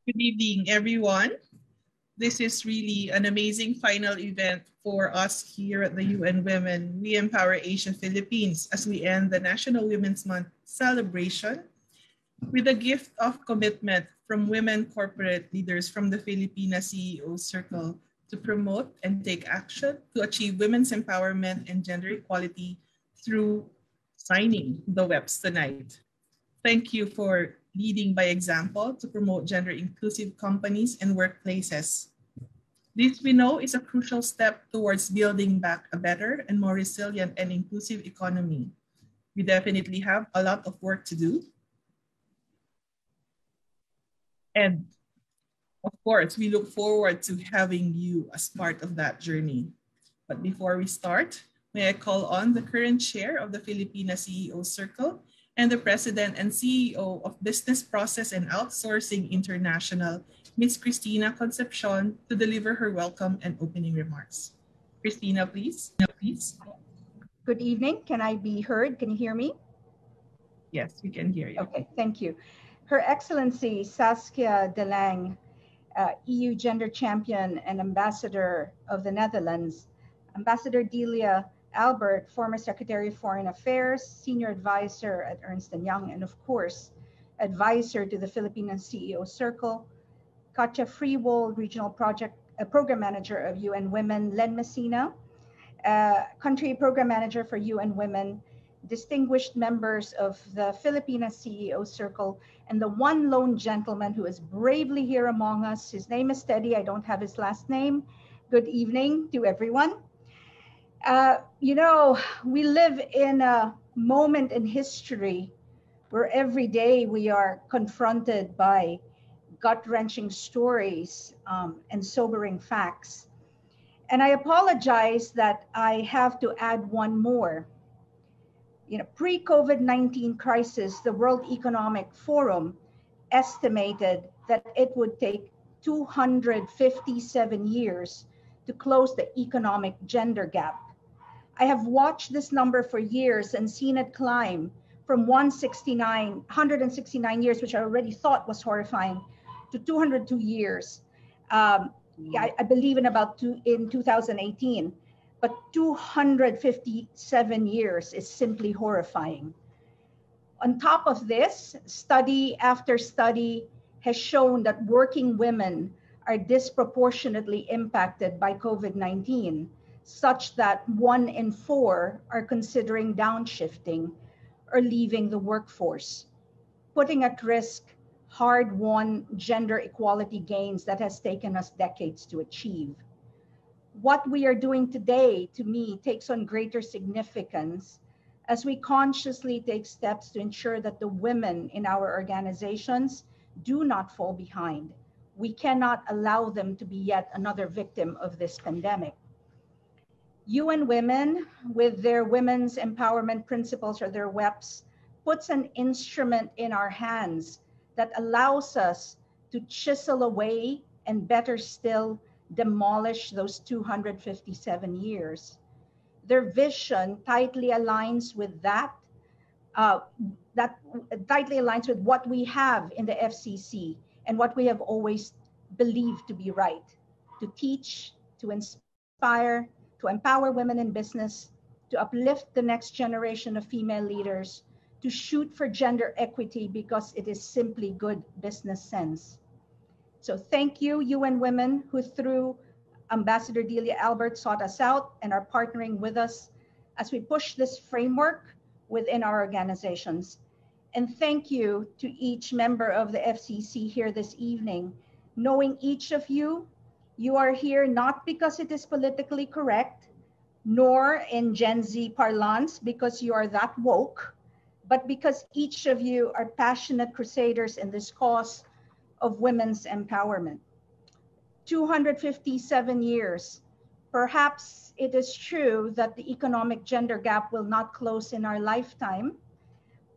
Good evening, everyone. This is really an amazing final event for us here at the UN Women. We Empower Asia Philippines as we end the National Women's Month celebration with a gift of commitment from women corporate leaders from the Filipina CEO Circle to promote and take action to achieve women's empowerment and gender equality through signing the WEPs tonight. Thank you for leading by example to promote gender-inclusive companies and workplaces. This we know is a crucial step towards building back a better and more resilient and inclusive economy. We definitely have a lot of work to do. And of course, we look forward to having you as part of that journey. But before we start, may I call on the current chair of the Filipina CEO Circle and the President and CEO of Business Process and Outsourcing International, Ms. Cristina Concepcion, to deliver her welcome and opening remarks. Cristina, please. Good evening. Can I be heard? Can you hear me? Yes, we can hear you. Okay, thank you. Her Excellency Saskia de Lange, EU Gender Champion and Ambassador of the Netherlands, Ambassador Delia Albert, former Secretary of Foreign Affairs, Senior Advisor at Ernst & Young, and of course, Advisor to the Filipina CEO Circle, Katja Freewold, Regional Program Manager of UN Women, Len Messina, Country Program Manager for UN Women, distinguished members of the Filipina CEO Circle, and the one lone gentleman who is bravely here among us. His name is Teddy. I don't have his last name. Good evening to everyone. We live in a moment in history where every day we are confronted by gut-wrenching stories and sobering facts. And I apologize that I have to add one more. Pre-COVID-19 crisis, the World Economic Forum estimated that it would take 257 years to close the economic gender gap. I have watched this number for years and seen it climb from 169 years, which I already thought was horrifying, to 202 years. I believe in 2018, but 257 years is simply horrifying. On top of this, study after study has shown that working women are disproportionately impacted by COVID-19, such that 1 in 4 are considering downshifting or leaving the workforce, putting at risk hard-won gender equality gains that has taken us decades to achieve. What we are doing today, to me, takes on greater significance as we consciously take steps to ensure that the women in our organizations do not fall behind. We cannot allow them to be yet another victim of this pandemic. UN Women, with their women's empowerment principles or their WEPs, puts an instrument in our hands that allows us to chisel away and, better still, demolish those 257 years. Their vision tightly aligns with tightly aligns with what we have in the FCC and what we have always believed to be right: to teach, to inspire, to empower women in business, to uplift the next generation of female leaders, to shoot for gender equity because it is simply good business sense. So thank you, UN Women, who through Ambassador Delia Albert sought us out and are partnering with us as we push this framework within our organizations. And thank you to each member of the FCC here this evening. Knowing each of you, you are here not because it is politically correct, nor in Gen Z parlance because you are that woke, but because each of you are passionate crusaders in this cause of women's empowerment. 257 years. Perhaps it is true that the economic gender gap will not close in our lifetime,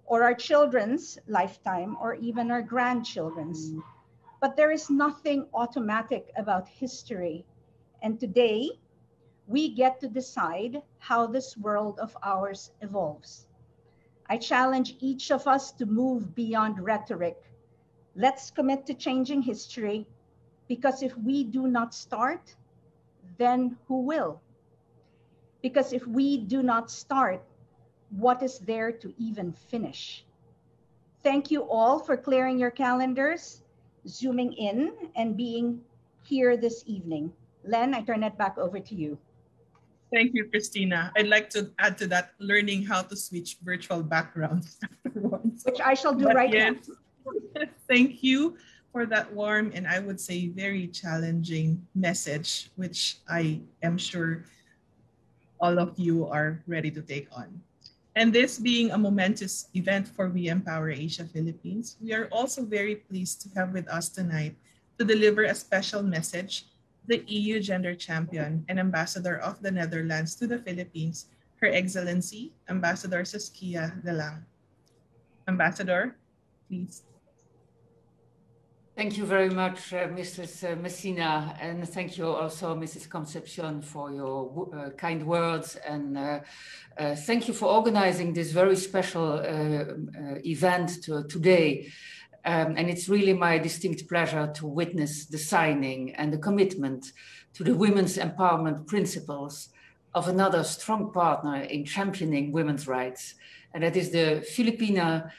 or our children's lifetime, or even our grandchildren's. But there is nothing automatic about history. And today, we get to decide how this world of ours evolves. I challenge each of us to move beyond rhetoric, Let's commit to changing history, because if we do not start, then who will? Because if we do not start, what is there to even finish? Thank you all for clearing your calendars, zooming in, and being here this evening. Len, I turn it back over to you. Thank you, Christina. I'd like to add to that, learning how to switch virtual backgrounds afterwards. Which I shall do right now. Thank you for that warm and I would say very challenging message, which I am sure all of you are ready to take on. And this being a momentous event for We Empower Asia Philippines, we are also very pleased to have with us tonight to deliver a special message, the EU Gender Champion and Ambassador of the Netherlands to the Philippines, Her Excellency, Ambassador Saskia de Lang. Ambassador, please. Thank you very much, Mrs. Messina, and thank you also, Mrs. Concepcion, for your kind words, and thank you for organizing this very special event today. And it's really my distinct pleasure to witness the signing and the commitment to the women's empowerment principles of another strong partner in championing women's rights, and that is the Filipina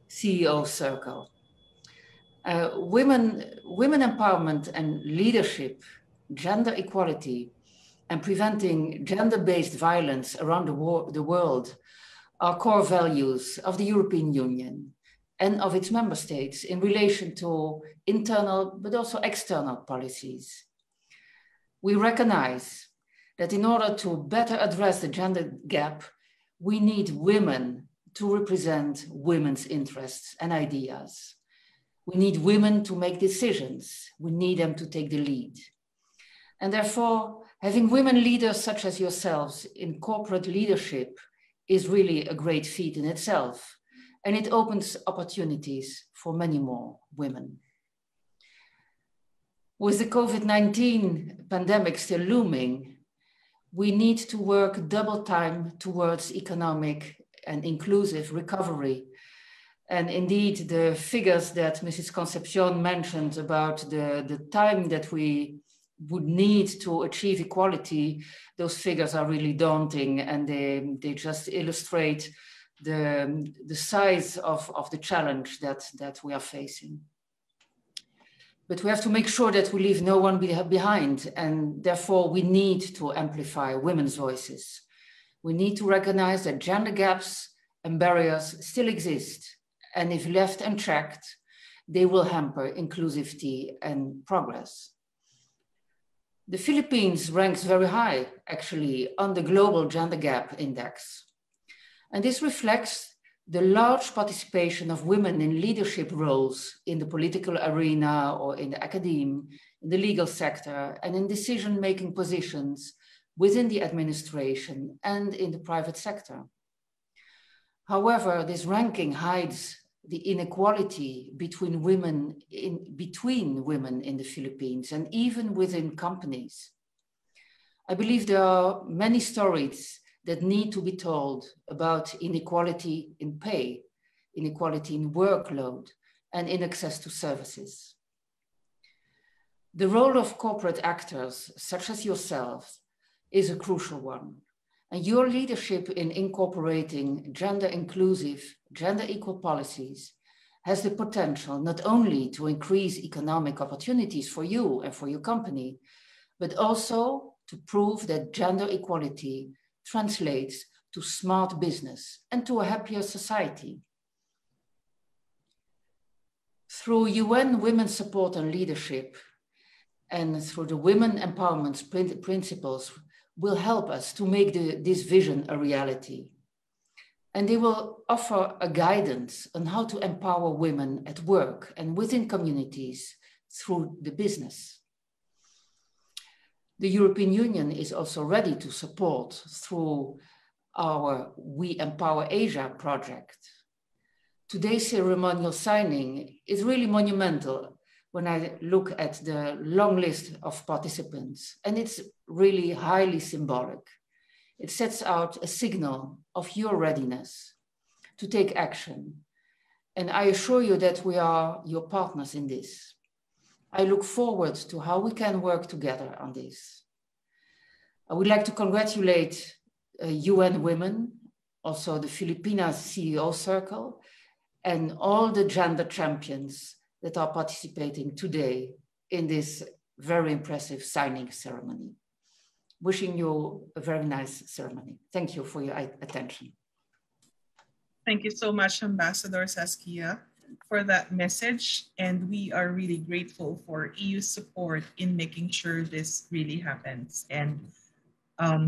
CEO Circle. Women empowerment and leadership, gender equality, and preventing gender-based violence around the world are core values of the European Union and of its member states in relation to internal but also external policies. We recognize that in order to better address the gender gap, we need women to represent women's interests and ideas. We need women to make decisions. We need them to take the lead. And therefore, having women leaders such as yourselves in corporate leadership is really a great feat in itself. And it opens opportunities for many more women. With the COVID-19 pandemic still looming, we need to work double time towards economic and inclusive recovery. And indeed, the figures that Mrs. Concepcion mentioned about the time that we would need to achieve equality, those figures are really daunting, and they just illustrate the size of the challenge that we are facing. But we have to make sure that we leave no one behind, and therefore we need to amplify women's voices. We need to recognize that gender gaps and barriers still exist, and if left unchecked, they will hamper inclusivity and progress. The Philippines ranks very high, actually, on the Global Gender Gap Index. And this reflects the large participation of women in leadership roles in the political arena or in the academe, in the legal sector, and in decision-making positions within the administration and in the private sector. However, this ranking hides the inequality between women in the Philippines and even within companies. I believe there are many stories that need to be told about inequality in pay, inequality in workload, and in access to services. The role of corporate actors, such as yourself, is a crucial one. And your leadership in incorporating gender inclusive, gender equal policies has the potential not only to increase economic opportunities for you and for your company, but also to prove that gender equality translates to smart business and to a happier society. Through UN Women's Support and Leadership and through the Women Empowerment Principles will help us to make this vision a reality. And they will offer a guidance on how to empower women at work and within communities through the business. The European Union is also ready to support through our We Empower Asia project. Today's ceremonial signing is really monumental when I look at the long list of participants, and it's really highly symbolic. It sets out a signal of your readiness to take action And I assure you that we are your partners in this. I look forward to how we can work together on this. I would like to congratulate UN Women, also the Filipina CEO Circle, and all the gender champions that are participating today in this very impressive signing ceremony. Wishing you a very nice ceremony. Thank you for your attention. Thank you so much, Ambassador Saskia, for that message. And we are really grateful for EU support in making sure this really happens and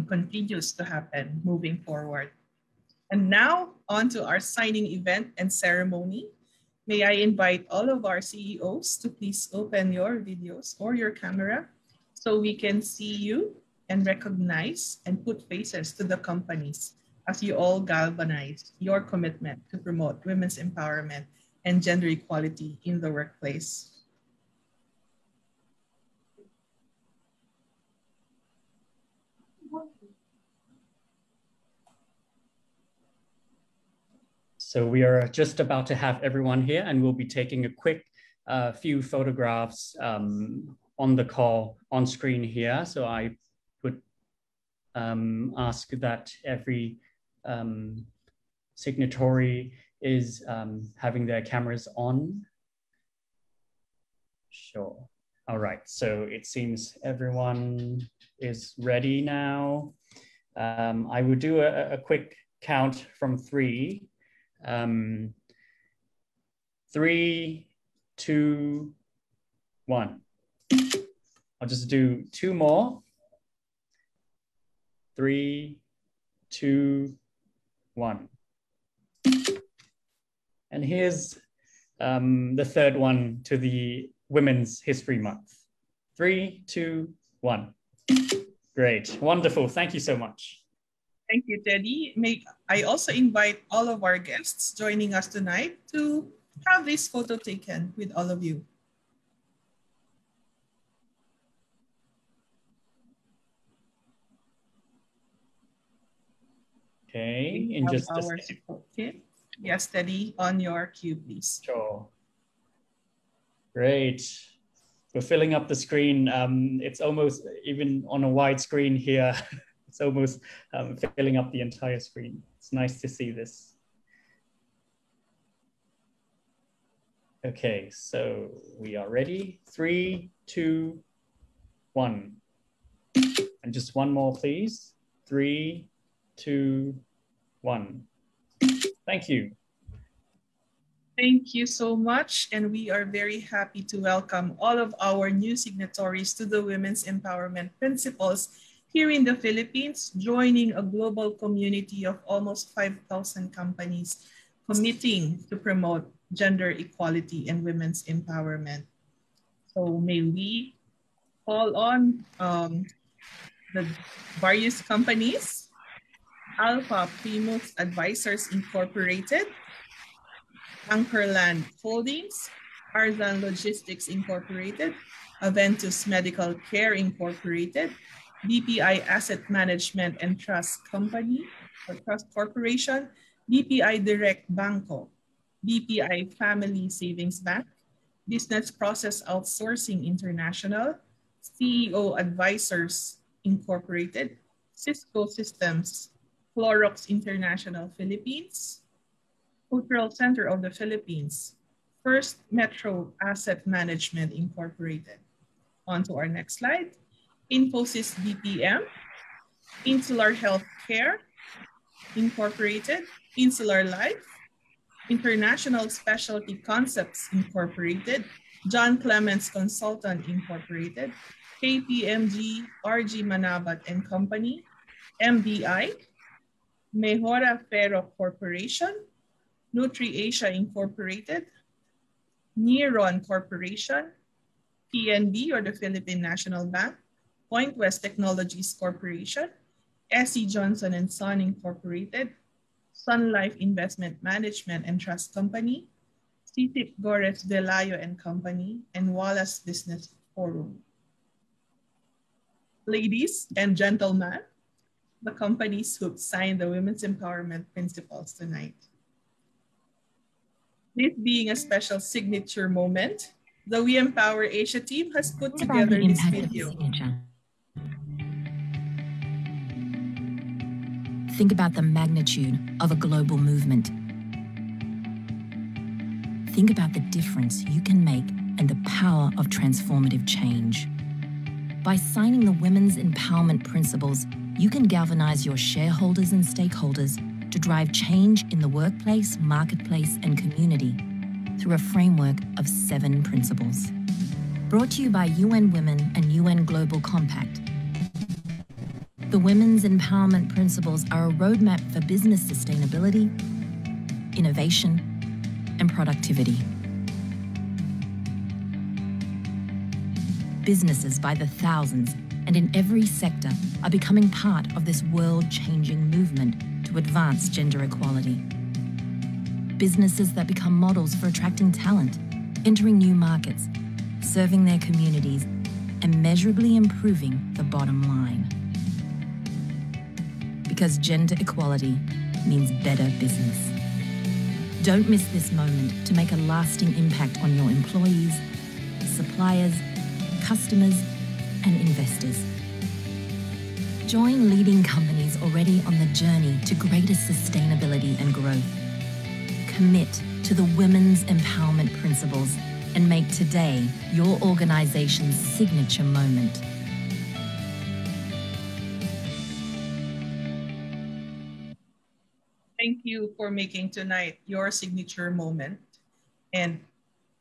continues to happen moving forward. And now on to our signing event and ceremony. May I invite all of our CEOs to please open your videos or your camera so we can see you and recognize and put faces to the companies as you all galvanize your commitment to promote women's empowerment and gender equality in the workplace. So we are just about to have everyone here, and we'll be taking a quick few photographs on the call on screen here. So I would ask that every signatory is having their cameras on. Sure. All right, so it seems everyone is ready now. I will do a quick count from 3. 3, 2, 1. I'll just do 2 more. 3, 2, 1. And here's the third one to the Women's History Month. 3, 2, 1. Great, wonderful. Thank you so much. Thank you, Teddy. May I also invite all of our guests joining us tonight to have this photo taken with all of you. Okay, in just a second. Okay. Yes, Teddy, on your cue, please. Sure. Great. We're filling up the screen. It's almost, even on a wide screen here, it's almost filling up the entire screen. It's nice to see this. Okay, so we are ready. 3, 2, 1. And just one more, please. 3, 2, 1. Thank you. Thank you so much. And we are very happy to welcome all of our new signatories to the Women's Empowerment Principles here in the Philippines, joining a global community of almost 5,000 companies committing to promote gender equality and women's empowerment. So may we call on the various companies: Alpha Primus Advisors Incorporated, Anchorland Holdings, Arzan Logistics Incorporated, Aventus Medical Care Incorporated, BPI Asset Management and Trust Company or Trust Corporation, BPI Direct Banco, BPI Family Savings Bank, Business Process Outsourcing International, CEO Advisors Incorporated, Cisco Systems, Clorox International Philippines, Cultural Center of the Philippines, First Metro Asset Management Incorporated. On to our next slide. Infosys BPM, Insular Healthcare Incorporated, Insular Life, International Specialty Concepts Incorporated, John Clements Consultant Incorporated, KPMG RG Manabat and Company, MBI, Mejora Ferro Corporation, NutriAsia Incorporated, Neuron Corporation, PNB or the Philippine National Bank, Point West Technologies Corporation, SC Johnson & Son Incorporated, Sun Life Investment Management and Trust Company, CITIP Gores Velayo and Company, and Wallace Business Forum. Ladies and gentlemen, the companies who signed the Women's Empowerment Principles tonight. This being a special signature moment, the We Empower Asia team has put Think about the together this impact of the video. signature. Think about the magnitude of a global movement. Think about the difference you can make and the power of transformative change. By signing the Women's Empowerment Principles, you can galvanize your shareholders and stakeholders to drive change in the workplace, marketplace, and community through a framework of 7 principles. Brought to you by UN Women and UN Global Compact. The Women's Empowerment Principles are a roadmap for business sustainability, innovation, and productivity. Businesses by the thousands and in every sector are becoming part of this world-changing movement to advance gender equality. Businesses that become models for attracting talent, entering new markets, serving their communities, and measurably improving the bottom line. Because gender equality means better business. Don't miss this moment to make a lasting impact on your employees, suppliers, customers, and investors. Join leading companies already on the journey to greater sustainability and growth. Commit to the Women's Empowerment Principles and make today your organization's signature moment. Thank you for making tonight your signature moment and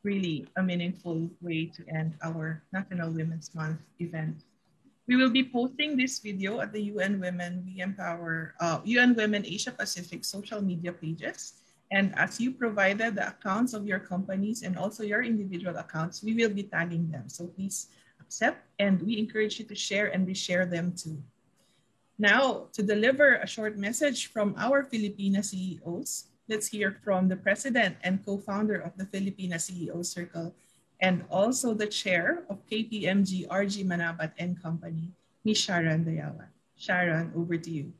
really a meaningful way to end our National Women's Month event. We will be posting this video at the UN Women UN Women Asia Pacific social media pages. And as you provided the accounts of your companies and also your individual accounts, we will be tagging them. So please accept, and we encourage you to share and reshare them too. Now, to deliver a short message from our Filipina CEOs, let's hear from the president and co-founder of the Filipina CEO Circle and also the chair of KPMG RG Manabat and Company, Ms. Sharon Dayawan. Sharon, over to you.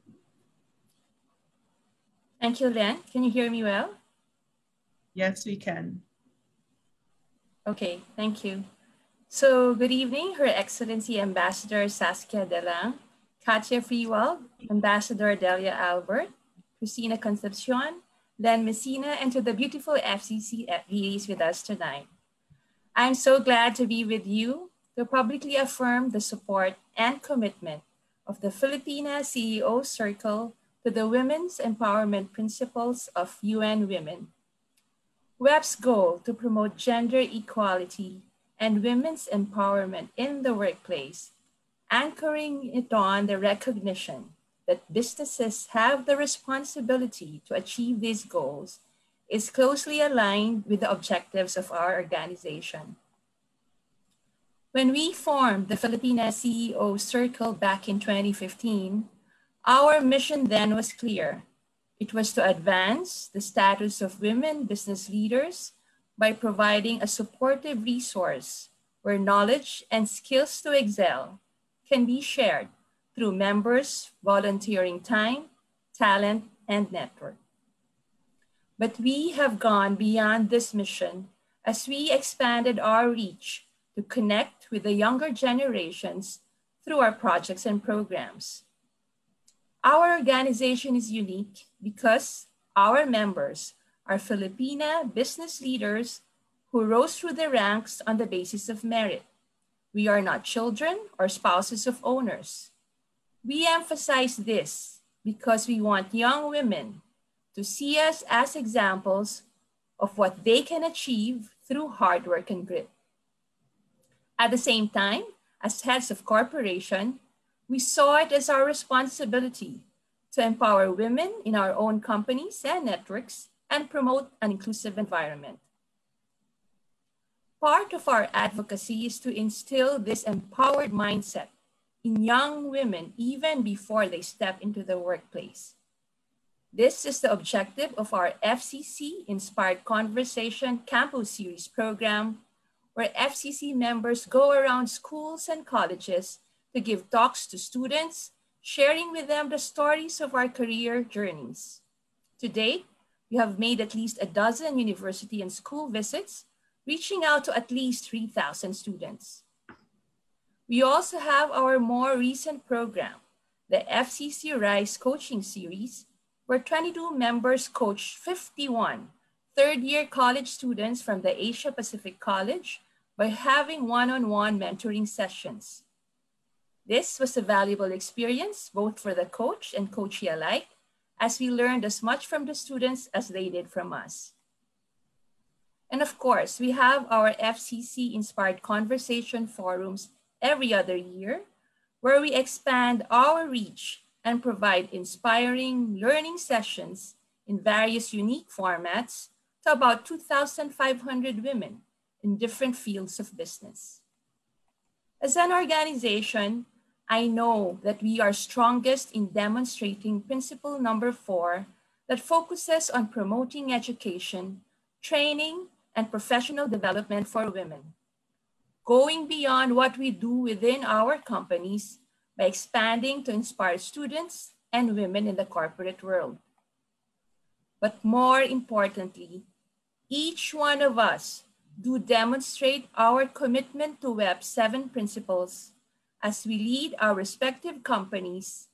Thank you, Len. Can you hear me well? Yes, we can. Okay, thank you. So good evening, Her Excellency Ambassador Saskia Delang, Katia Freewald, Ambassador Delia Albert, Cristina Concepcion, Len Messina, and to the beautiful FCC VAs with us tonight. I'm so glad to be with you to publicly affirm the support and commitment of the Filipina CEO Circle to the Women's Empowerment Principles of UN Women. WEP's goal to promote gender equality and women's empowerment in the workplace, anchoring it on the recognition that businesses have the responsibility to achieve these goals, is closely aligned with the objectives of our organization. When we formed the Filipina CEO Circle back in 2015, our mission then was clear. It was to advance the status of women business leaders by providing a supportive resource where knowledge and skills to excel can be shared through members' volunteering time, talent, and network. But we have gone beyond this mission as we expanded our reach to connect with the younger generations through our projects and programs. Our organization is unique because our members are Filipina business leaders who rose through the ranks on the basis of merit. We are not children or spouses of owners. We emphasize this because we want young women to see us as examples of what they can achieve through hard work and grit. At the same time, as heads of corporation, we saw it as our responsibility to empower women in our own companies and networks and promote an inclusive environment. Part of our advocacy is to instill this empowered mindset in young women even before they step into the workplace. This is the objective of our FCC Inspired Conversation Campus Series program, where FCC members go around schools and colleges to give talks to students, sharing with them the stories of our career journeys. To date, We have made at least a dozen university and school visits, reaching out to at least 3,000 students. We also have our more recent program, the FCC Rise Coaching Series, where 22 members coached 51 third-year college students from the Asia Pacific College by having one-on-one mentoring sessions. This was a valuable experience, both for the coach and coachee alike, as we learned as much from the students as they did from us. And of course, we have our FCC-inspired conversation forums every other year, where we expand our reach and provide inspiring learning sessions in various unique formats to about 2,500 women in different fields of business. As an organization, I know that we are strongest in demonstrating principle number 4 that focuses on promoting education, training, and professional development for women, going beyond what we do within our companies by expanding to inspire students and women in the corporate world. But more importantly, each one of us do demonstrate our commitment to WEP 7 principles as we lead our respective companies,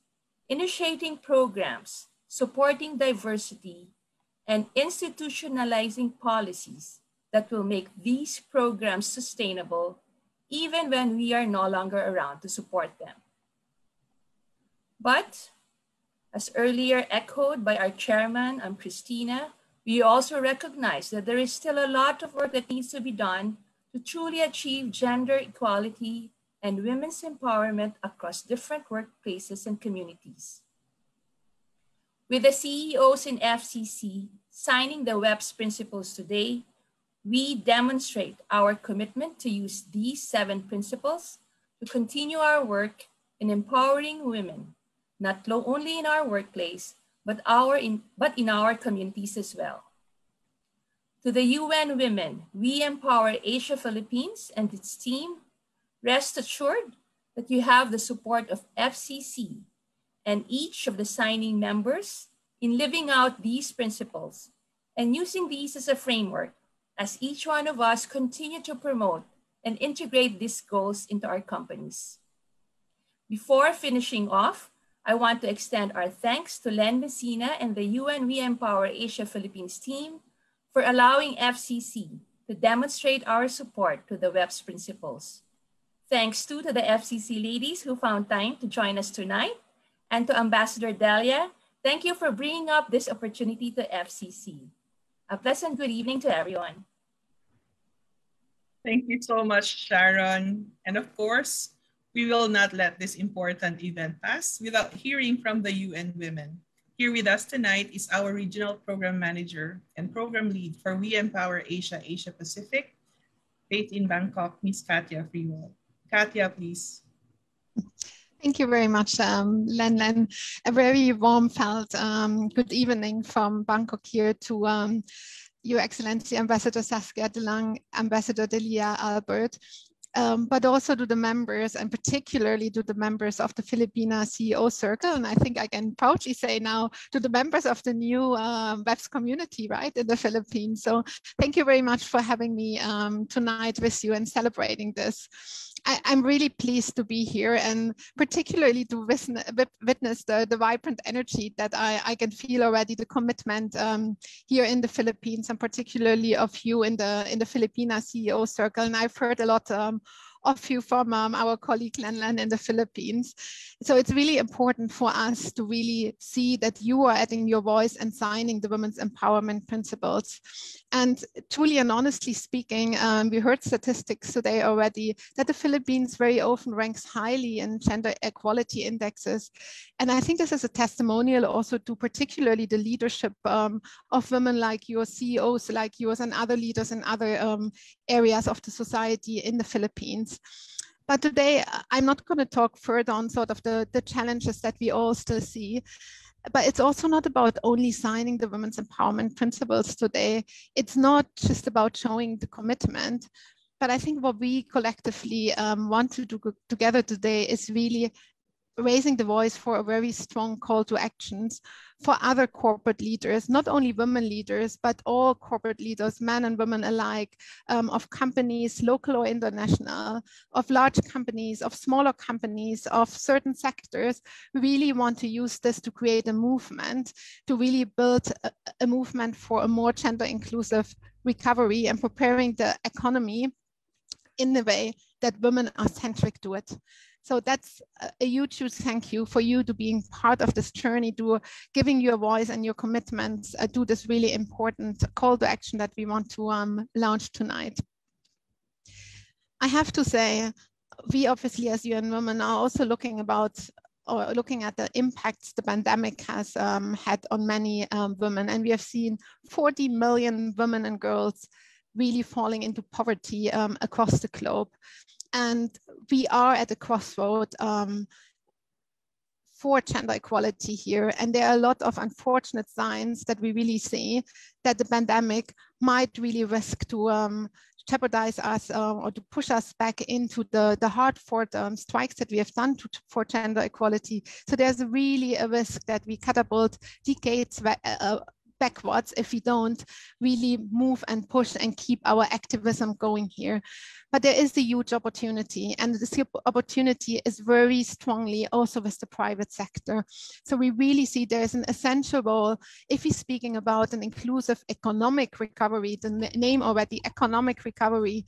initiating programs, supporting diversity, and institutionalizing policies that will make these programs sustainable even when we are no longer around to support them. But, as earlier echoed by our chairman, Christina, we also recognize that there is still a lot of work that needs to be done to truly achieve gender equality and women's empowerment across different workplaces and communities. With the CEOs in FCC signing the WEPs principles today, we demonstrate our commitment to use these 7 principles to continue our work in empowering women, not only in our workplace, but in our communities as well. To the UN Women, We Empower Asia Philippines and its team, rest assured that you have the support of FCC and each of the signing members in living out these principles and using these as a framework as each one of us continue to promote and integrate these goals into our companies. Before finishing off, I want to extend our thanks to Len Messina and the UN We Empower Asia Philippines team for allowing FCC to demonstrate our support to the WEPs principles. Thanks to the FCC ladies who found time to join us tonight, and to Ambassador Delia, thank you for bringing up this opportunity to FCC. A pleasant good evening to everyone. Thank you so much, Sharon. And of course, we will not let this important event pass without hearing from the UN Women. Here with us tonight is our Regional Program Manager and Program Lead for We Empower Asia, Asia Pacific, based in Bangkok, Ms. Katia Freewell. Katia, please. Thank you very much, Len. A very warm felt good evening from Bangkok here to Your Excellency Ambassador Saskia Delang, Ambassador Delia Albert, but also to the members, and particularly to the members of the Filipina CEO Circle. And I think I can proudly say now to the members of the new WEPs community, right, in the Philippines. So thank you very much for having me tonight with you and celebrating this. I'm really pleased to be here, and particularly to witness the vibrant energy that I can feel already, the commitment here in the Philippines, and particularly of you in the Filipina CEO Circle. And I've heard a lot of you from our colleague Len in the Philippines. So it's really important for us to really see that you are adding your voice and signing the women's empowerment principles. And truly and honestly speaking, we heard statistics today already that the Philippines very often ranks highly in gender equality indexes. And I think this is a testimonial also to particularly the leadership of women like your CEOs, like yours, and other leaders in other areas of the society in the Philippines. But today, I'm not going to talk further on sort of the challenges that we all still see. But it's also not about only signing the women's empowerment principles today. It's not just about showing the commitment. But I think what we collectively want to do together today is really raising the voice for a very strong call to actions for other corporate leaders, not only women leaders, but all corporate leaders, men and women alike, of companies, local or international, of large companies, of smaller companies, of certain sectors. We really want to use this to create a movement, to really build a movement for a more gender inclusive recovery and preparing the economy in the way that women are centric to it. So that's a huge thank you for you to being part of this journey, to giving your voice and your commitments to this really important call to action that we want to launch tonight. I have to say, we obviously as UN Women are also looking at the impacts the pandemic has had on many women. And we have seen 40 million women and girls really falling into poverty across the globe. And we are at a crossroad for gender equality here. And there are a lot of unfortunate signs that we really see that the pandemic might really risk to jeopardize us or to push us back into the hard-fought strikes that we have done for gender equality. So there's really a risk that we catapult decades backwards if we don't really move and push and keep our activism going here. But there is a huge opportunity, and this opportunity is very strongly also with the private sector. So we really see there's an essential role if we're speaking about an inclusive economic recovery. The name already, economic recovery,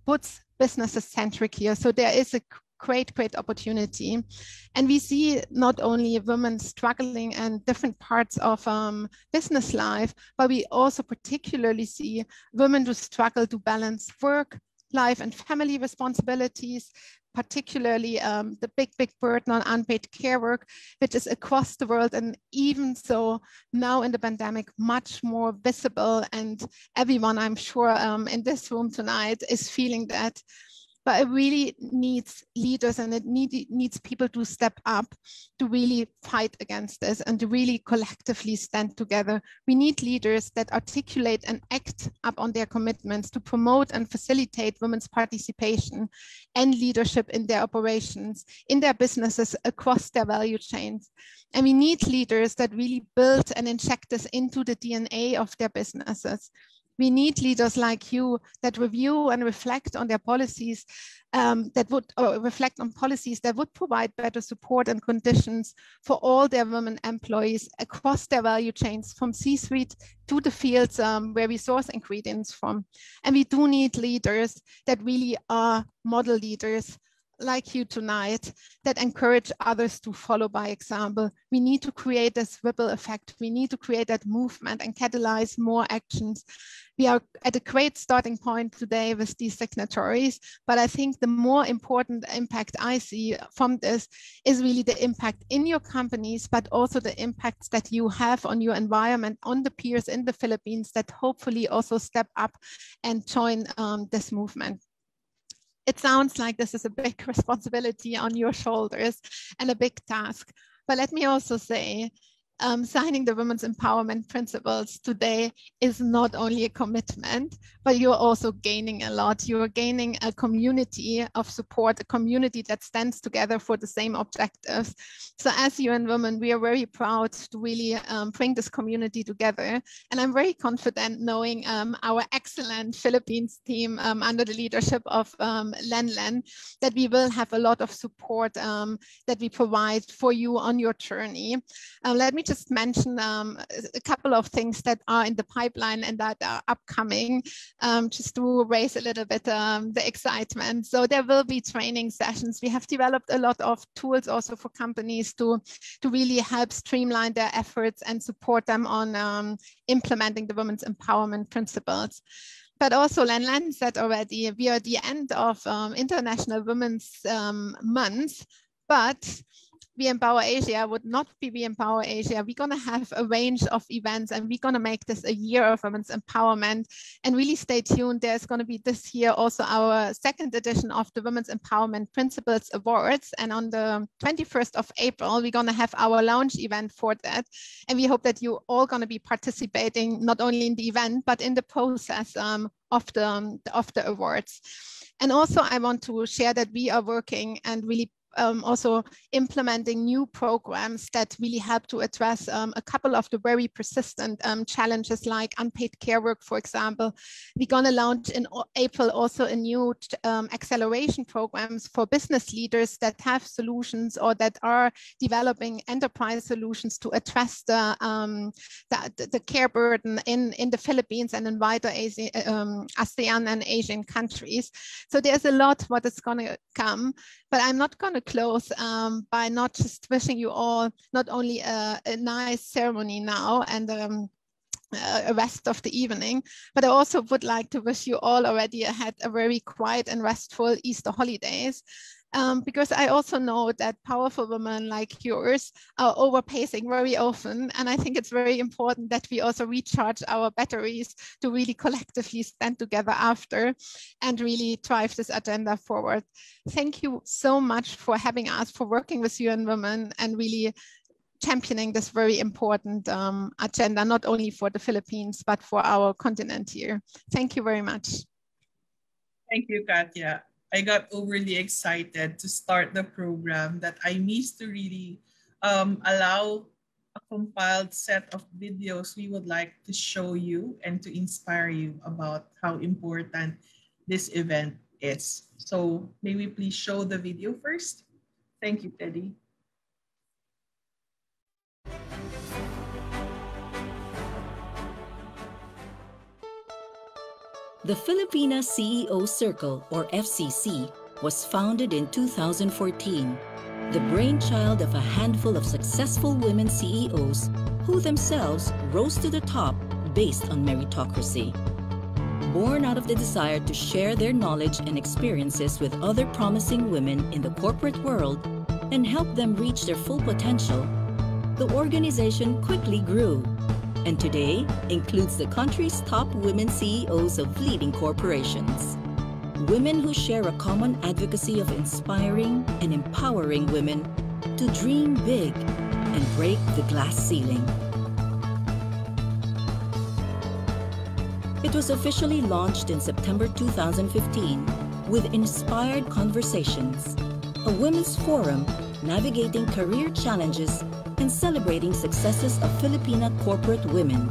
puts businesses centric here. So there is a great opportunity. And we see not only women struggling in different parts of business life, but we also particularly see women who struggle to balance work, life and family responsibilities, particularly the big burden on unpaid care work, which is across the world. And even so now in the pandemic, much more visible, and everyone I'm sure in this room tonight is feeling that. But it really needs leaders, and it needs people to step up to really fight against this and to really collectively stand together. We need leaders that articulate and act up on their commitments to promote and facilitate women's participation and leadership in their operations, in their businesses, across their value chains. And we need leaders that really build and inject this into the DNA of their businesses. We need leaders like you that review and reflect on their policies reflect on policies that would provide better support and conditions for all their women employees across their value chains, from C-suite to the fields where we source ingredients from. And we do need leaders that really are model leaders like you tonight, that encourage others to follow by example. We need to create this ripple effect. We need to create that movement and catalyze more actions. We are at a great starting point today with these signatories, but I think the more important impact I see from this is really the impact in your companies, but also the impacts that you have on your environment, on the peers in the Philippines that hopefully also step up and join this movement. It sounds like this is a big responsibility on your shoulders and a big task. But let me also say, signing the Women's Empowerment Principles today is not only a commitment, but you're also gaining a lot. You're gaining a community of support, a community that stands together for the same objectives. So as UN Women, we are very proud to really bring this community together. And I'm very confident knowing our excellent Philippines team under the leadership of Len, that we will have a lot of support that we provide for you on your journey. Let me just mention a couple of things that are in the pipeline and that are upcoming, just to raise a little bit the excitement. So there will be training sessions. We have developed a lot of tools also for companies to really help streamline their efforts and support them on implementing the Women's Empowerment Principles. But also, Len said already, we are at the end of International Women's Month, but We Empower Asia would not be We Empower Asia. We're going to have a range of events, and we're going to make this a year of women's empowerment. And really stay tuned. There's going to be this year also our second edition of the Women's Empowerment Principles Awards. And on the 21st of April, we're going to have our launch event for that. And we hope that you're all going to be participating, not only in the event, but in the process of the awards. And also I want to share that we are working and really also implementing new programs that really help to address a couple of the very persistent challenges like unpaid care work, for example. We're going to launch in April also a new acceleration programs for business leaders that have solutions or that are developing enterprise solutions to address the care burden in the Philippines and in wider ASEAN and Asian countries. So there's a lot what is going to come, but I'm not going to close by not just wishing you all not only a nice ceremony now and a rest of the evening, but I also would like to wish you all already ahead a very quiet and restful Easter holidays. Because I also know that powerful women like yours are overpacing very often. And I think it's very important that we also recharge our batteries to really collectively stand together after and really drive this agenda forward. Thank you so much for having us, for working with UN Women and really championing this very important agenda, not only for the Philippines, but for our continent here. Thank you very much. Thank you, Katya. I got overly excited to start the program that I missed to really allow a compiled set of videos we would like to show you and to inspire you about how important this event is. So may we please show the video first? Thank you, Teddy. The Filipina CEO Circle, or FCC, was founded in 2014, the brainchild of a handful of successful women CEOs who themselves rose to the top based on meritocracy. Born out of the desire to share their knowledge and experiences with other promising women in the corporate world and help them reach their full potential, the organization quickly grew, and today includes the country's top women CEOs of leading corporations. Women who share a common advocacy of inspiring and empowering women to dream big and break the glass ceiling. It was officially launched in September 2015 with Inspired Conversations, a women's forum navigating career challenges and celebrating successes of Filipina corporate women.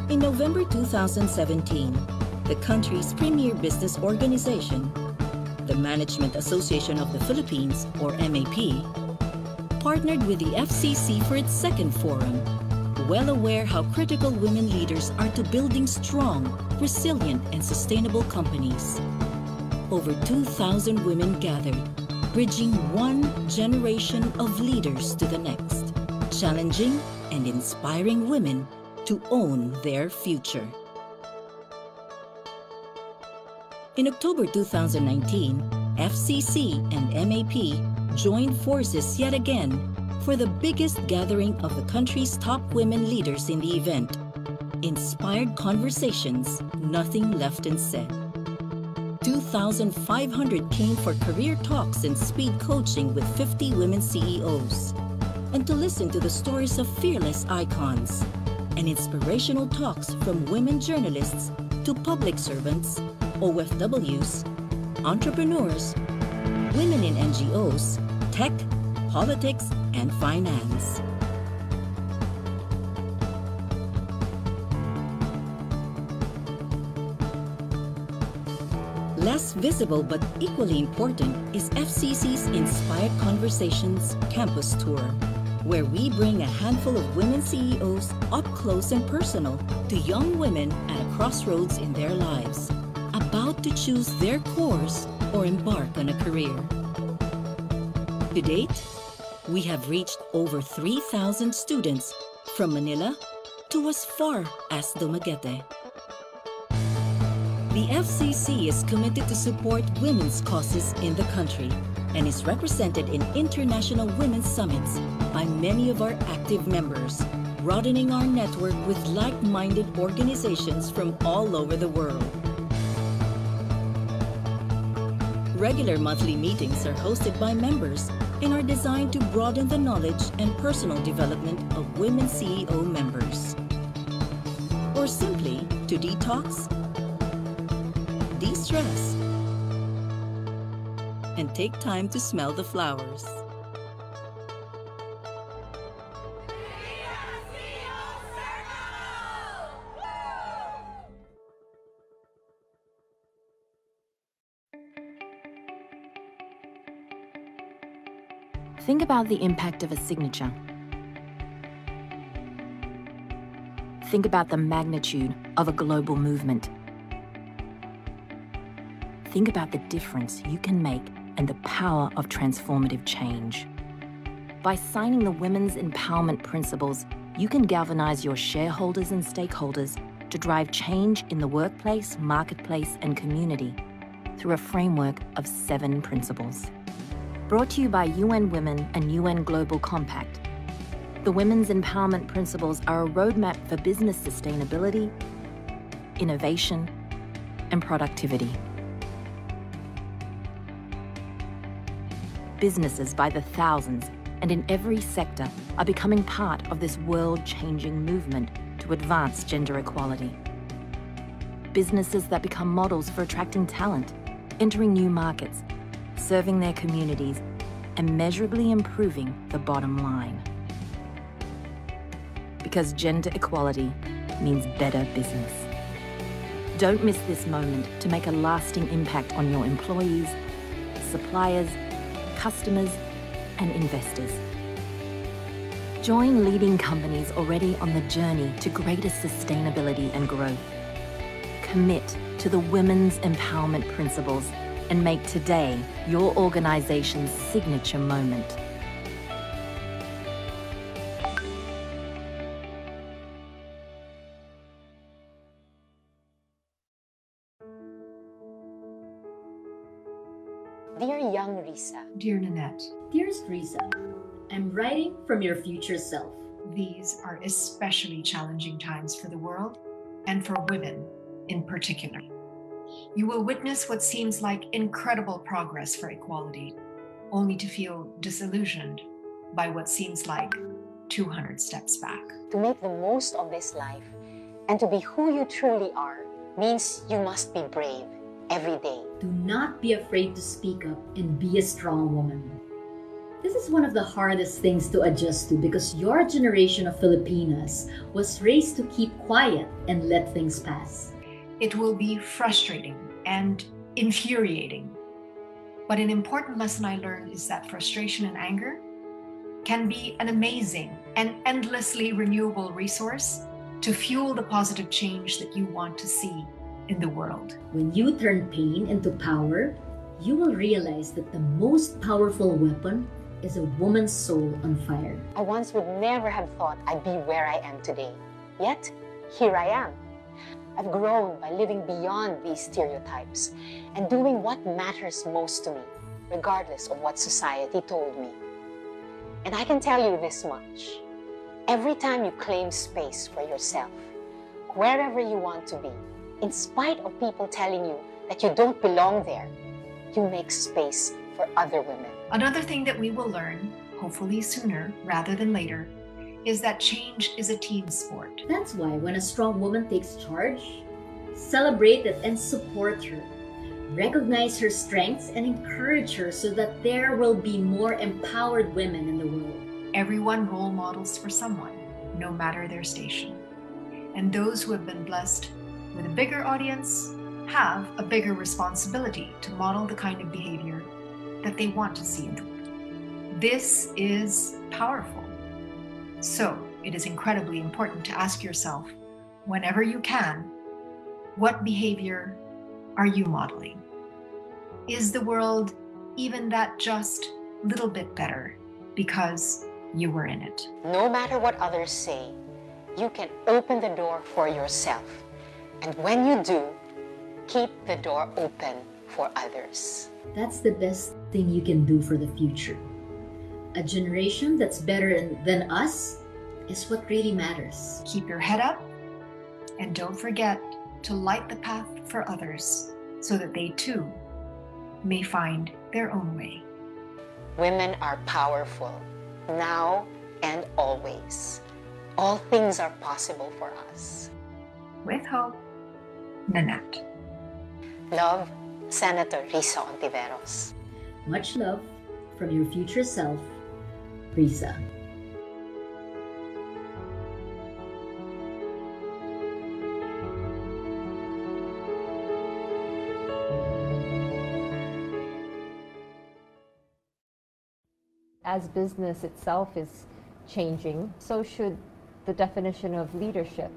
In November 2017, the country's premier business organization, the Management Association of the Philippines, or MAP, partnered with the FCC for its second forum, well aware how critical women leaders are to building strong, resilient, and sustainable companies. Over 2,000 women gathered, bridging one generation of leaders to the next, challenging and inspiring women to own their future. In October 2019, FCC and MAP joined forces yet again for the biggest gathering of the country's top women leaders in the event. Inspired Conversations, Nothing Left Unsaid. 2,500 came for career talks and speed coaching with 50 women CEOs, and to listen to the stories of fearless icons and inspirational talks from women journalists to public servants, OFWs, entrepreneurs, women in NGOs, tech, politics, and finance. Less visible but equally important is FCC's Inspired Conversations Campus Tour, where we bring a handful of women CEOs up close and personal to young women at a crossroads in their lives, about to choose their course or embark on a career. To date, we have reached over 3,000 students from Manila to as far as Dumaguete. The FCC is committed to support women's causes in the country and is represented in international women's summits by many of our active members, broadening our network with like-minded organizations from all over the world. Regular monthly meetings are hosted by members and are designed to broaden the knowledge and personal development of women CEO members. Or simply to detox, de-stress, and take time to smell the flowers. Think about the impact of a signature. Think about the magnitude of a global movement. Think about the difference you can make and the power of transformative change. By signing the Women's Empowerment Principles, you can galvanize your shareholders and stakeholders to drive change in the workplace, marketplace, and community through a framework of 7 principles. Brought to you by UN Women and UN Global Compact, the Women's Empowerment Principles are a roadmap for business sustainability, innovation, and productivity. Businesses by the thousands and in every sector are becoming part of this world-changing movement to advance gender equality. Businesses that become models for attracting talent, entering new markets, serving their communities, and measurably improving the bottom line. Because gender equality means better business. Don't miss this moment to make a lasting impact on your employees, suppliers, customers, and investors. Join leading companies already on the journey to greater sustainability and growth. Commit to the Women's Empowerment Principles and make today your organization's signature moment. Dear young Risa. Dear Nanette. Dearest Risa, I'm writing from your future self. These are especially challenging times for the world and for women in particular. You will witness what seems like incredible progress for equality, only to feel disillusioned by what seems like 200 steps back. To make the most of this life and to be who you truly are means you must be brave every day. Do not be afraid to speak up and be a strong woman. This is one of the hardest things to adjust to because your generation of Filipinas was raised to keep quiet and let things pass. It will be frustrating and infuriating. But an important lesson I learned is that frustration and anger can be an amazing and endlessly renewable resource to fuel the positive change that you want to see in the world. When you turn pain into power, you will realize that the most powerful weapon is a woman's soul on fire. I once would never have thought I'd be where I am today. Yet, here I am. I've grown by living beyond these stereotypes and doing what matters most to me, regardless of what society told me. And I can tell you this much. Every time you claim space for yourself, wherever you want to be, in spite of people telling you that you don't belong there, you make space for other women. Another thing that we will learn, hopefully sooner rather than later, is that change is a team sport. That's why when a strong woman takes charge, celebrate it and support her. Recognize her strengths and encourage her so that there will be more empowered women in the world. Everyone role models for someone, no matter their station. And those who have been blessed with a bigger audience have a bigger responsibility to model the kind of behavior that they want to see in the world. This is powerful. So it is incredibly important to ask yourself, whenever you can, what behavior are you modeling? Is the world even that just little bit better because you were in it? No matter what others say, you can open the door for yourself. And when you do, keep the door open for others. That's the best thing you can do for the future. A generation that's better than us is what really matters. Keep your head up and don't forget to light the path for others so that they too may find their own way. Women are powerful now and always. All things are possible for us. With hope, Nanette. Love, Senator Risa Ontiveros. Much love from your future self, Risa. As business itself is changing, so should the definition of leadership.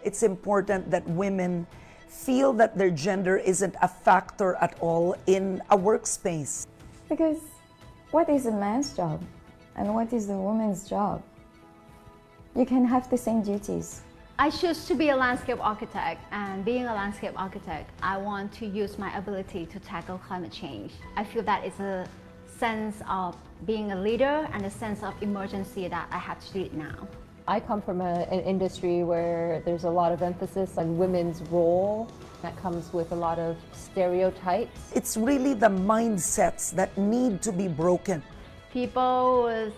It's important that women feel that their gender isn't a factor at all in a workspace. Because what is a man's job and what is a woman's job? You can have the same duties. I choose to be a landscape architect, and being a landscape architect, I want to use my ability to tackle climate change. I feel that it's a sense of being a leader and a sense of emergency that I have to lead now. I come from an industry where there's a lot of emphasis on women's role. That comes with a lot of stereotypes. It's really the mindsets that need to be broken. People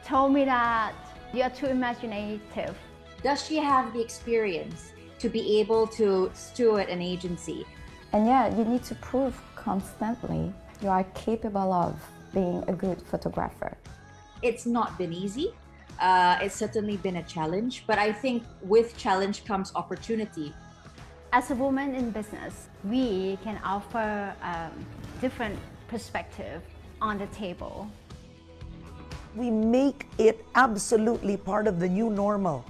told me that you're too imaginative. Does she have the experience to be able to steward an agency? And yeah, you need to prove constantly you are capable of being a good photographer. It's not been easy. It's certainly been a challenge, but I think with challenge comes opportunity. As a woman in business, we can offer different perspective on the table. We make it absolutely part of the new normal.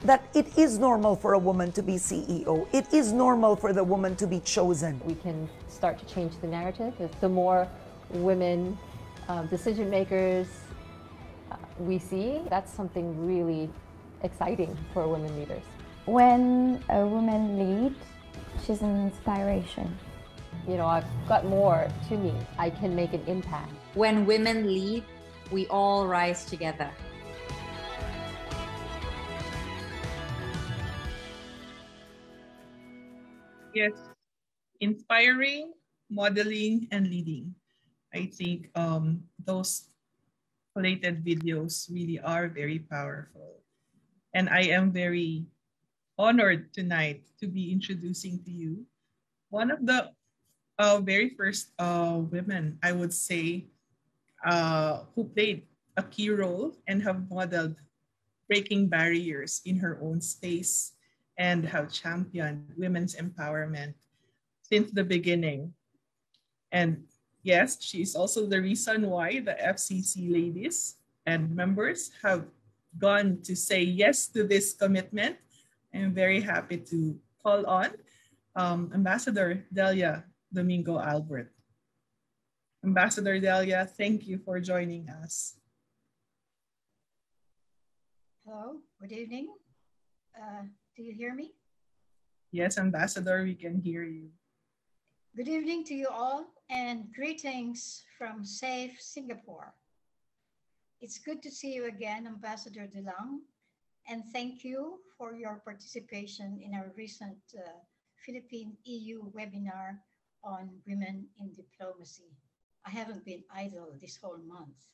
That it is normal for a woman to be CEO. It is normal for the woman to be chosen. We can start to change the narrative. The more women decision makers we see, that's something really exciting for women leaders. When a woman leads, she's an inspiration. You know, I've got more to me. I can make an impact. When women lead, we all rise together. Yes, inspiring, modeling, and leading. I think those collated videos really are very powerful. And I am very honored tonight to be introducing to you one of the very first women, I would say, who played a key role and have modeled breaking barriers in her own space and have championed women's empowerment since the beginning. And yes, she is also the reason why the FCC ladies and members have gone to say yes to this commitment. I'm very happy to call on Ambassador Delia Domingo Albert. Ambassador Delia, thank you for joining us. Hello, good evening. Do you hear me? Yes, Ambassador, we can hear you. Good evening to you all and greetings from safe Singapore. It's good to see you again, Ambassador DeLang, and thank you for your participation in our recent Philippine EU webinar on women in diplomacy. I haven't been idle this whole month.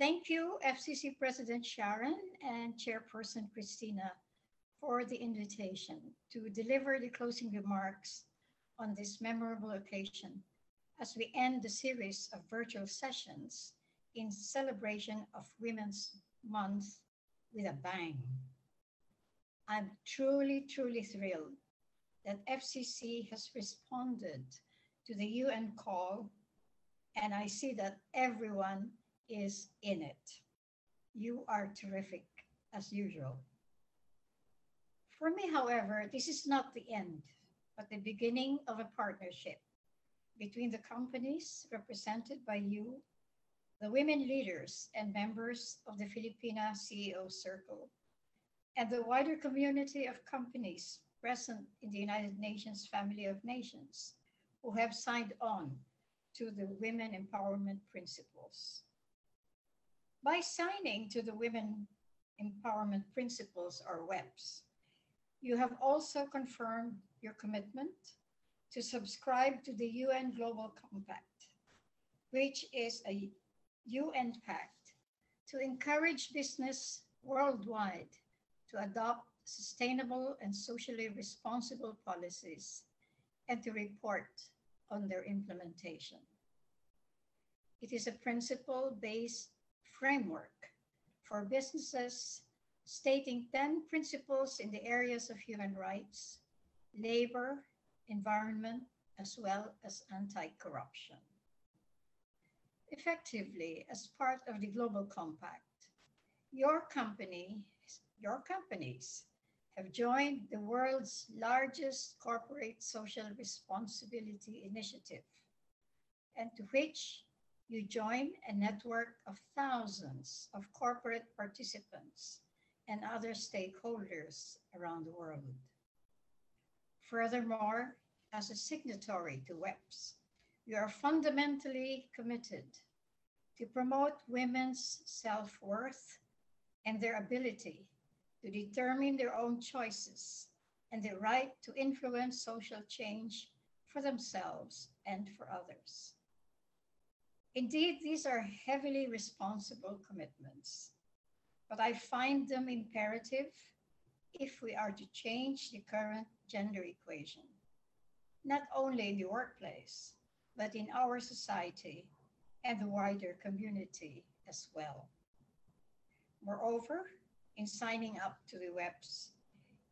Thank you, FCC President Sharon and Chairperson Christina, for the invitation to deliver the closing remarks on this memorable occasion as we end the series of virtual sessions in celebration of Women's Month with a bang. I'm truly, truly thrilled that FCC has responded to the UN call, and I see that everyone is in it. You are terrific, as usual. For me, however, this is not the end, but the beginning of a partnership between the companies represented by you, the women leaders and members of the Filipina CEO Circle, and the wider community of companies present in the United Nations Family of Nations who have signed on to the Women Empowerment Principles. By signing to the Women Empowerment Principles, or WEPs, you have also confirmed your commitment to subscribe to the UN Global Compact, which is a UN pact to encourage business worldwide to adopt sustainable and socially responsible policies and to report on their implementation. It is a principle-based framework for businesses stating 10 principles in the areas of human rights, labor, environment, as well as anti-corruption. Effectively, as part of the Global Compact, your companies have joined the world's largest corporate social responsibility initiative, and to which you join a network of thousands of corporate participants and other stakeholders around the world. Furthermore, as a signatory to WEPs, you are fundamentally committed to promote women's self-worth and their ability to determine their own choices and the right to influence social change for themselves and for others. Indeed, these are heavily responsible commitments, but I find them imperative if we are to change the current gender equation, not only in the workplace, but in our society and the wider community as well. Moreover, in signing up to the WEPs,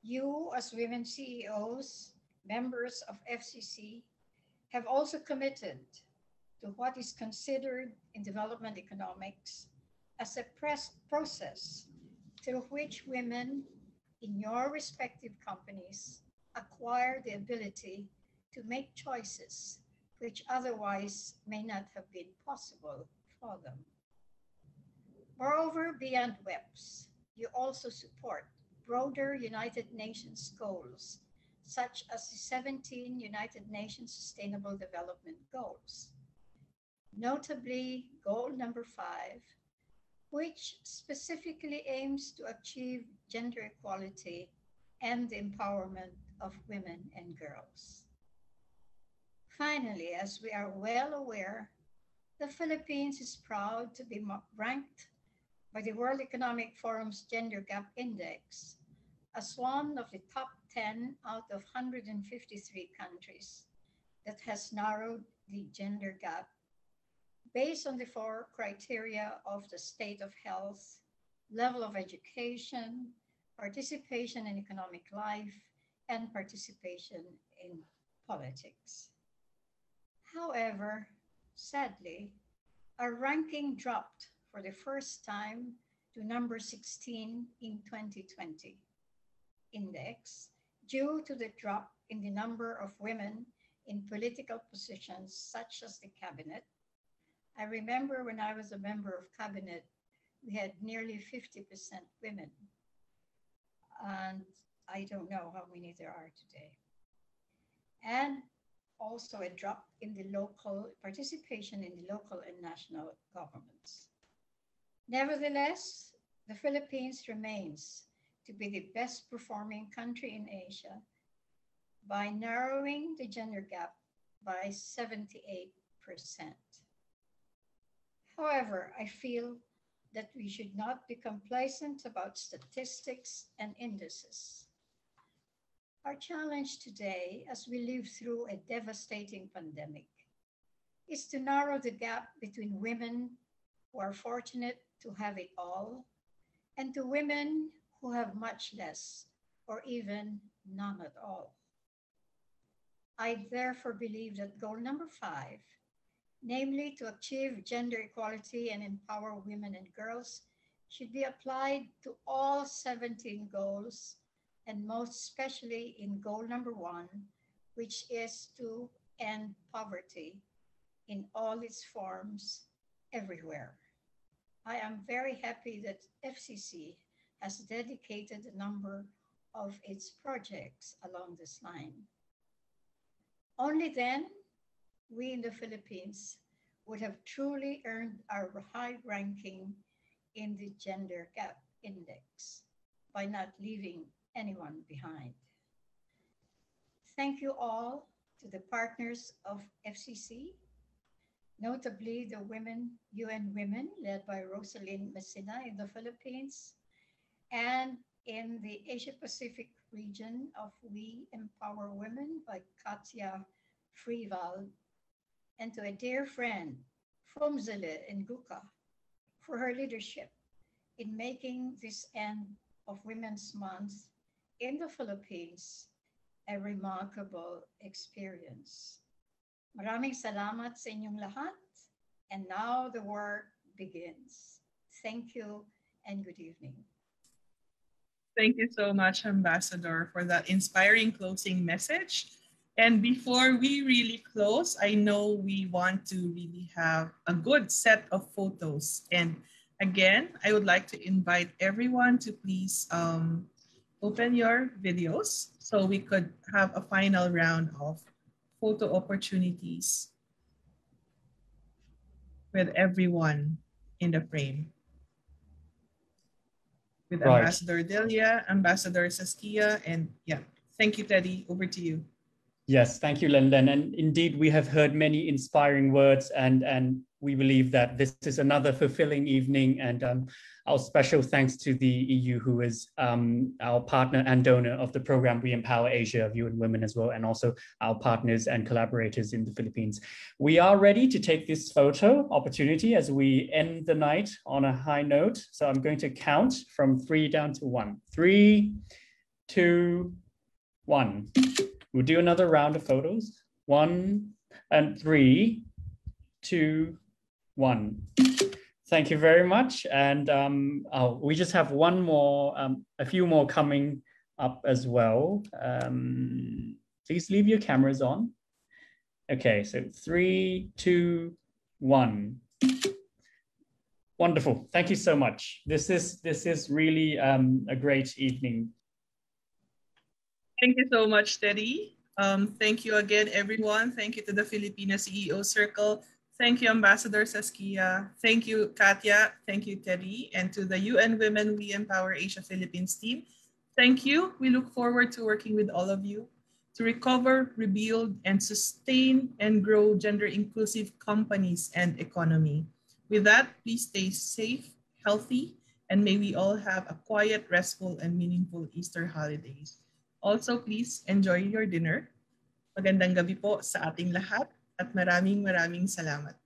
you as women CEOs, members of FCC, have also committed to what is considered in development economics as a process through which women in your respective companies acquire the ability to make choices which otherwise may not have been possible for them. Moreover, beyond WEPs, you also support broader United Nations goals, such as the 17 United Nations Sustainable Development Goals, notably goal number 5, which specifically aims to achieve gender equality and the empowerment of women and girls. Finally, as we are well aware, the Philippines is proud to be ranked by the World Economic Forum's Gender Gap Index as one of the top 10 out of 153 countries that has narrowed the gender gap based on the 4 criteria of the state of health, level of education, participation in economic life, and participation in politics. However, sadly, our ranking dropped for the first time to number 16 in 2020 index due to the drop in the number of women in political positions such as the cabinet. I remember when I was a member of cabinet, we had nearly 50% women. And I don't know how many there are today. And also a drop in the local participation in the local and national governments. Nevertheless, the Philippines remains to be the best performing country in Asia by narrowing the gender gap by 78%. However, I feel that we should not be complacent about statistics and indices. Our challenge today, as we live through a devastating pandemic, is to narrow the gap between women who are fortunate to have it all and to women who have much less or even none at all. I therefore believe that goal number 5, namely to achieve gender equality and empower women and girls, should be applied to all 17 goals, and most especially in goal number 1, which is to end poverty in all its forms everywhere. I am very happy that FCC has dedicated a number of its projects along this line. Only then, we in the Philippines would have truly earned our high ranking in the Gender Gap Index by not leaving anyone behind. Thank you all to the partners of FCC, notably the UN Women led by Rosalind Messina in the Philippines, and in the Asia Pacific region of We Empower Women by Katya Freeval, and to a dear friend from Zile in Guka for her leadership in making this end of Women's Month in the Philippines a remarkable experience. Maraming salamat sa inyong lahat. And now the work begins. Thank you and good evening. Thank you so much, Ambassador, for that inspiring closing message. And before we really close, I know we want to really have a good set of photos. And again, I would like to invite everyone to please open your videos so we could have a final round of photo opportunities with everyone in the frame. With Right. Ambassador Delia, Ambassador Saskia, and yeah. Thank you, Teddy. Over to you. Yes, thank you, Len. And indeed, we have heard many inspiring words, and we believe that this is another fulfilling evening. And our special thanks to the EU, who is our partner and donor of the program We Empower Asia of UN Women as well, and also our partners and collaborators in the Philippines. We are ready to take this photo opportunity as we end the night on a high note. So I'm going to count from 3 down to 1. 3, 2, 1. We'll do another round of photos. 1 and 3, 2, 1. Thank you very much. And we just have one more, a few more coming up as well. Please leave your cameras on. Okay, so 3, 2, 1. Wonderful. Thank you so much. This is really a great evening. Thank you so much, Teddy. Thank you again, everyone. Thank you to the Filipina CEO Circle. Thank you, Ambassador Saskia. Thank you, Katya. Thank you, Teddy. And to the UN Women We Empower Asia Philippines team, thank you. We look forward to working with all of you to recover, rebuild, and sustain and grow gender-inclusive companies and economy. With that, please stay safe, healthy, and may we all have a quiet, restful, and meaningful Easter holidays. Also, please enjoy your dinner. Magandang gabi po sa ating lahat at maraming salamat.